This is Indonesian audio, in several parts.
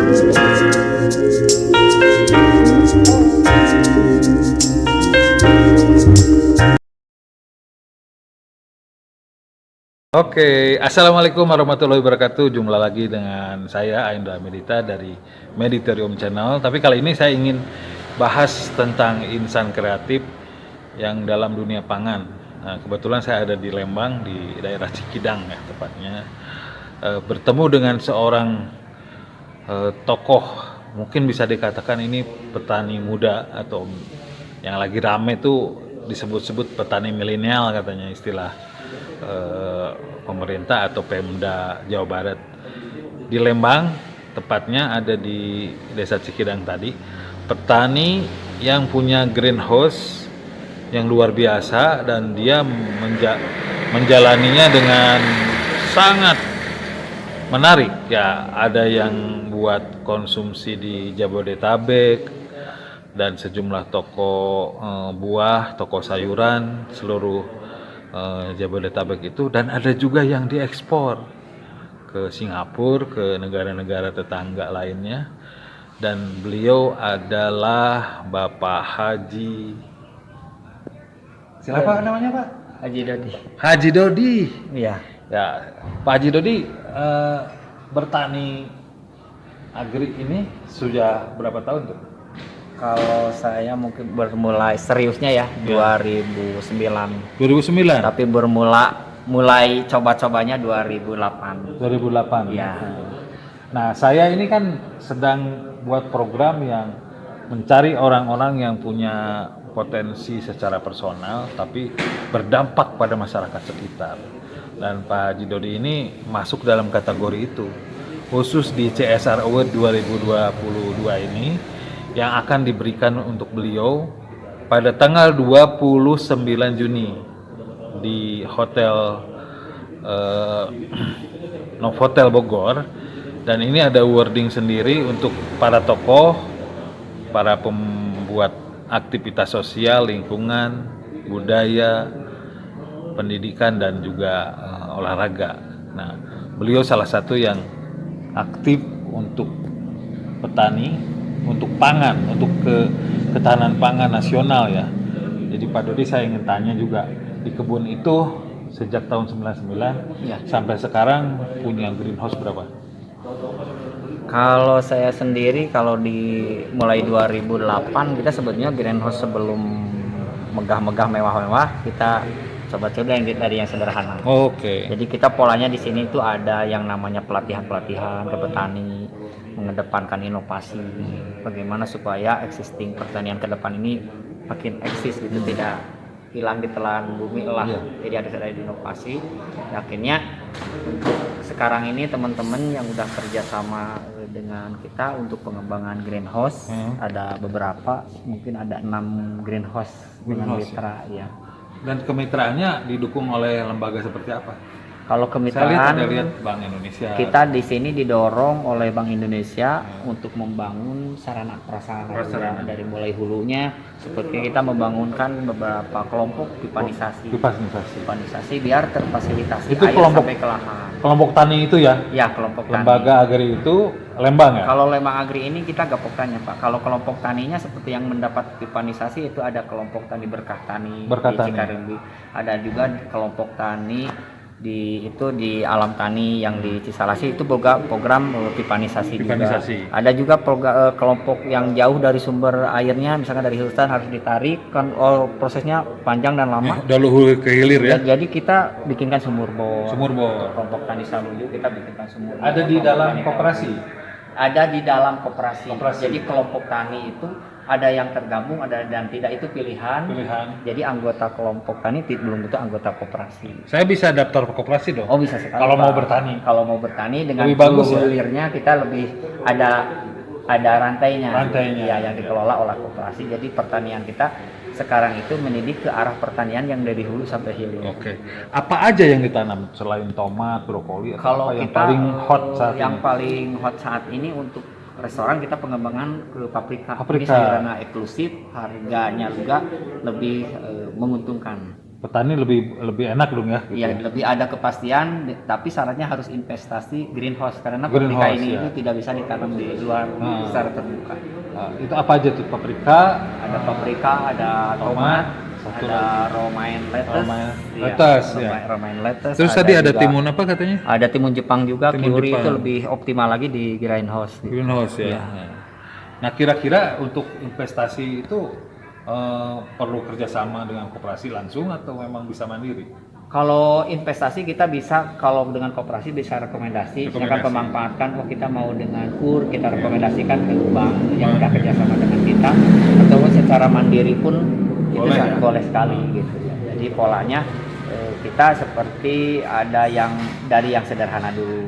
Oke, assalamualaikum warahmatullahi wabarakatuh. Jumpa lagi dengan saya Aindra Medita dari Mediterium Channel. Tapi kali ini saya ingin bahas tentang insan kreatif yang dalam dunia pangan. Nah, kebetulan saya ada di Lembang, di daerah Cikidang ya tepatnya. Bertemu dengan seorang tokoh, mungkin bisa dikatakan ini petani muda atau yang lagi rame tuh disebut-sebut petani milenial katanya istilah pemerintah atau Pemda Jawa Barat. Di Lembang, tepatnya ada di Desa Cikidang tadi, petani yang punya greenhouse yang luar biasa dan dia menjalaninya dengan sangat menarik ya. Ada yang buat konsumsi di Jabodetabek dan sejumlah toko buah, toko sayuran seluruh Jabodetabek itu, dan ada juga yang diekspor ke Singapura, ke negara-negara tetangga lainnya. Dan beliau adalah Bapak Haji, siapa namanya Pak? Haji Dodi. Haji Dodi. Iya. Ya, Pak Haji Dodi bertani agri ini sudah berapa tahun tuh? Kalau saya mungkin bermulai seriusnya ya 2009. 2009. Tapi mulai coba-cobanya 2008. 2008. Iya. Nah, saya ini kan sedang buat program yang mencari orang-orang yang punya potensi secara personal tapi berdampak pada masyarakat sekitar. Dan Pak Haji Dodi ini masuk dalam kategori itu. Khusus di CSR Award 2022 ini yang akan diberikan untuk beliau pada tanggal 29 Juni di Hotel Novotel Bogor. Dan ini ada awarding sendiri untuk para tokoh, para pembuat aktivitas sosial, lingkungan, budaya, pendidikan, dan juga olahraga. Nah, beliau salah satu yang aktif untuk petani, untuk pangan, untuk ketahanan pangan nasional ya. Jadi Pak Dodi, saya ingin tanya juga, di kebun itu sejak tahun 99 Ya. sampai sekarang punya greenhouse berapa? Kalau saya sendiri mulai 2008 kita sebetulnya greenhouse sebelum megah-megah mewah-mewah kita coba-coba yang dari yang sederhana. Oke. Jadi kita polanya di sini itu ada yang namanya pelatihan-pelatihan ke petani, mengedepankan inovasi, bagaimana supaya existing pertanian ke depan ini makin eksis gitu, tidak hilang di telan bumi lah. Jadi ada inovasi. Akhirnya untuk sekarang ini teman-teman yang udah kerja sama dengan kita untuk pengembangan greenhouse ada beberapa, mungkin ada 6 greenhouse dengan mitra ya. Dan kemitraannya didukung oleh lembaga seperti apa? Kalau Saya kemitraan lihat Bank Indonesia. kita di sini didorong oleh Bank Indonesia untuk membangun sarana prasarana dari mulai hulunya, seperti kita membangunkan beberapa kelompok pipanisasi biar terfasilitasi itu air kelompok, sampai ke lahan. Kelompok tani itu ya? Ya, kelompok tani. Lembaga Agri itu Lembang ya? Kalau Lembang Agri ini kita gapok tani Pak. Kalau kelompok taninya seperti yang mendapat pipanisasi itu ada kelompok tani Berkah Tani di Cikarimbi. Ada juga kelompok tani di Alam Tani yang di Cisalasi, itu program pipanisasi juga. Ada juga kelompok yang jauh dari sumber airnya, misalkan dari hutan harus ditarik kan, prosesnya panjang dan lama. Dari hulu ke hilir ya. Jadi kita bikinkan sumur bor. Kelompok tani Saluju kita bikinkan sumur bor. Ada di dalam koperasi. Ada di dalam koperasi. Jadi kelompok tani itu ada yang tergabung, ada dan tidak, itu pilihan. Jadi anggota kelompok tani belum tentu anggota koperasi. Saya bisa daftar koperasi dong? Oh, bisa sekali. Kalau mau bertani. Kalau mau bertani dengan lebih bagus ya? Hilirnya kita lebih ada rantainya. Ya, yang dikelola oleh koperasi. Jadi pertanian kita sekarang itu mendidik ke arah pertanian yang dari hulu sampai hilir. Oke. Apa aja yang ditanam selain tomat, brokoli? Kalau apa kita yang paling hot saat yang ini? paling hot saat ini untuk restoran kita pengembangan ke paprika. Ini Paprika. sayuran eksklusif, harganya juga lebih menguntungkan. petani lebih enak dong ya. Gitu. Ya, lebih ada kepastian, tapi syaratnya harus investasi greenhouse karena paprika Greenhouse, ini ya. itu tidak bisa ditanam di luar secara terbuka. Itu apa aja tuh? Paprika, Ada paprika, ada tomat, satu ada romaine lettuce, Romaine lettuce, ya. romaine lettuce. Terus tadi ada juga- timun apa katanya? Ada timun Jepang juga, Timun Kyuri Jepang. itu lebih optimal lagi di greenhouse. Greenhouse ya. Iya. Nah kira-kira untuk investasi itu perlu kerjasama dengan koperasi langsung atau memang bisa mandiri? Kalau investasi kita bisa, kalau dengan koperasi bisa rekomendasi, misalkan Rekomendasi. pemanfaatkan, kalau kita mau dengan KUR, kita rekomendasikan ke bank yang udah kerjasama dengan kita, atau secara mandiri pun itu Boleh, ya? boleh sekali gitu. Jadi polanya kita seperti ada yang dari yang sederhana dulu.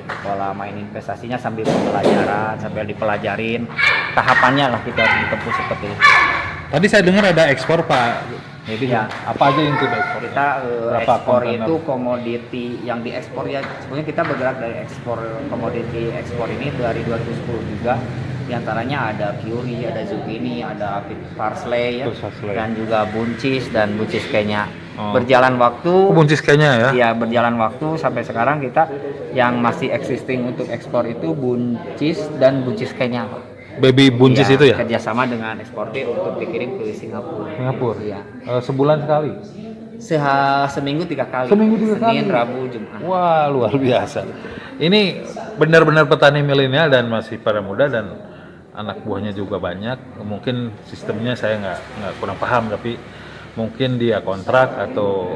Pola main investasinya sambil pembelajaran, sambil dipelajarin tahapannya lah kita harus ditempuh seperti itu. Tadi saya dengar ada ekspor Pak. Jadi Ya. apa aja yang kita ekspor? Kita Berapa ekspor kontainer? itu komoditi yang diekspor ya sebenarnya kita bergerak dari ekspor komoditi ekspor ini dari 2010 juga. Di antaranya ada Kyuri, ada zucchini, ada parsley ya, Parsley. dan juga buncis dan buncis Kenya. Oh. Berjalan waktu, Buncis kayaknya ya. ya berjalan waktu sampai sekarang kita yang masih existing untuk ekspor itu buncis dan buncis Kenya. Baby buncis itu ya? Kerjasama dengan eksportir untuk dikirim ke Singapura. Singapura. Iya. Sebulan sekali. Seminggu 3 kali. Seminggu 3 kali. Senin, Rabu, Jumat. Wah luar biasa. Ini benar-benar petani milenial dan masih pada muda dan anak buahnya juga banyak. Mungkin sistemnya saya nggak kurang paham, tapi mungkin dia kontrak atau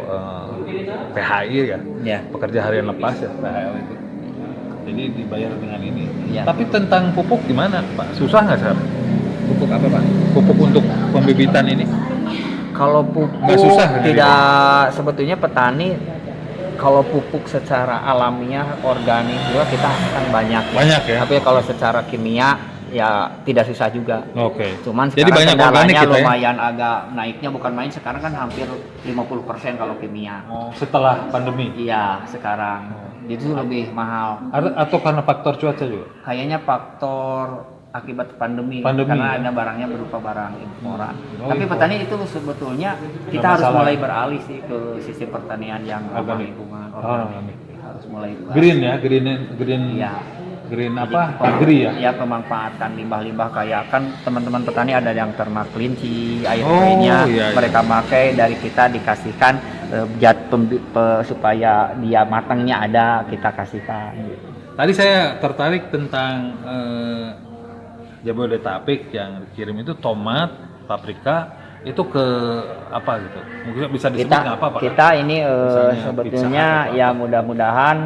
PHI ya, Ya. pekerja harian lepas ya PHL itu. Jadi dibayar dengan ini. Ya. Tapi tentang pupuk gimana Pak? Susah nggak sekarang? Pupuk apa Pak? Pupuk untuk pembibitan ini? Kalau pupuk Nggak susah kan tidak sebetulnya petani kalau pupuk secara alamiah organik juga kita akan banyak. Banyak ya? Tapi kalau secara kimia ya tidak susah juga. Oke. Cuman Jadi sekarang banyak organik kendalanya kita ya? lumayan agak naiknya bukan main sekarang kan hampir 50% kalau kimia. Oh, setelah pandemi? Iya, sekarang itu lebih mahal. Atau karena faktor cuaca juga? Kayaknya faktor akibat pandemi, Pandemi, karena ya? ada barangnya berupa barang imporan. Oh, Tapi impor. petani itu sebetulnya kita Nggak harus masalah. mulai beralih sih ke sistem pertanian yang ramah Organik. lingkungan. Organik. Harus mulai Green ya, green Iya. green Jadi, apa? Agri ya? Ya pemanfaatan limbah-limbah kayak kan teman-teman petani ada yang ternak kelinci, air Oh, lainnya iya, iya. mereka pakai dari kita dikasihkan supaya dia matangnya ada kita kasihkan. Tadi saya tertarik tentang Jabodetabek yang dikirim itu tomat, paprika, itu ke apa gitu? Mungkin bisa disebut nggak apa Pak? Kita ini Misalnya sebetulnya Pizza Hut atau ya apa? mudah-mudahan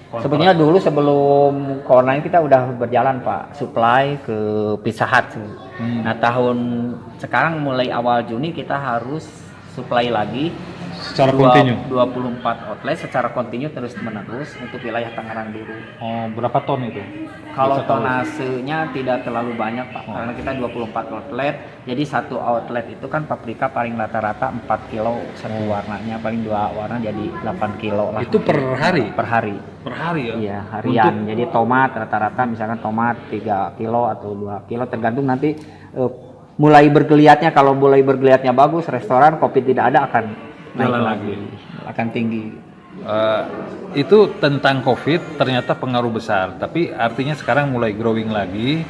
Kontrak. sebetulnya dulu sebelum corona ini kita udah berjalan Pak supply ke Pizza Hut. Nah tahun sekarang mulai awal Juni kita harus supply lagi Secara kontinu. 24 outlet secara kontinu terus menerus untuk wilayah Tangerang dulu. Oh, berapa ton itu? Kalau Bisa tahu? tonasenya tidak terlalu banyak Pak, karena kita 24 outlet. Jadi satu outlet itu kan paprika paling rata-rata 4 kilo satu warnanya, paling 2 warna jadi 8 kilo lah. Itu per hari? Per hari. Per hari ya? Iya, harian. Jadi tomat rata-rata misalkan tomat 3 kilo atau 2 kilo tergantung nanti mulai bergeliatnya. Kalau mulai bergeliatnya bagus, restoran kopi tidak ada akan naik Jalan lagi, akan tinggi. Itu tentang COVID ternyata pengaruh besar, tapi artinya sekarang mulai growing lagi,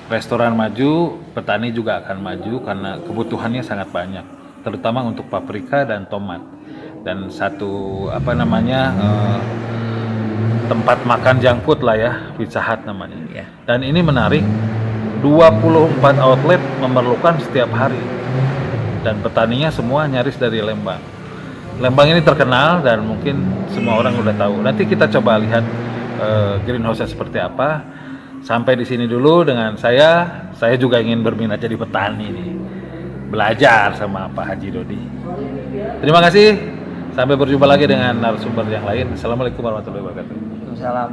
restoran maju, petani juga akan maju karena kebutuhannya sangat banyak, terutama untuk paprika dan tomat. Dan satu tempat makan jangkut lah ya, Pizza Hut namanya. Ya. Dan ini menarik, 24 outlet memerlukan setiap hari. Dan petaninya semua nyaris dari Lembang. Lembang ini terkenal dan mungkin semua orang udah tahu. Nanti kita coba lihat greenhouse-nya seperti apa. Sampai di sini dulu dengan saya juga ingin berminat jadi petani nih. Belajar sama Pak Haji Dodi. Terima kasih. Sampai berjumpa lagi dengan narasumber yang lain. Assalamualaikum warahmatullahi wabarakatuh. Waalaikumsalam.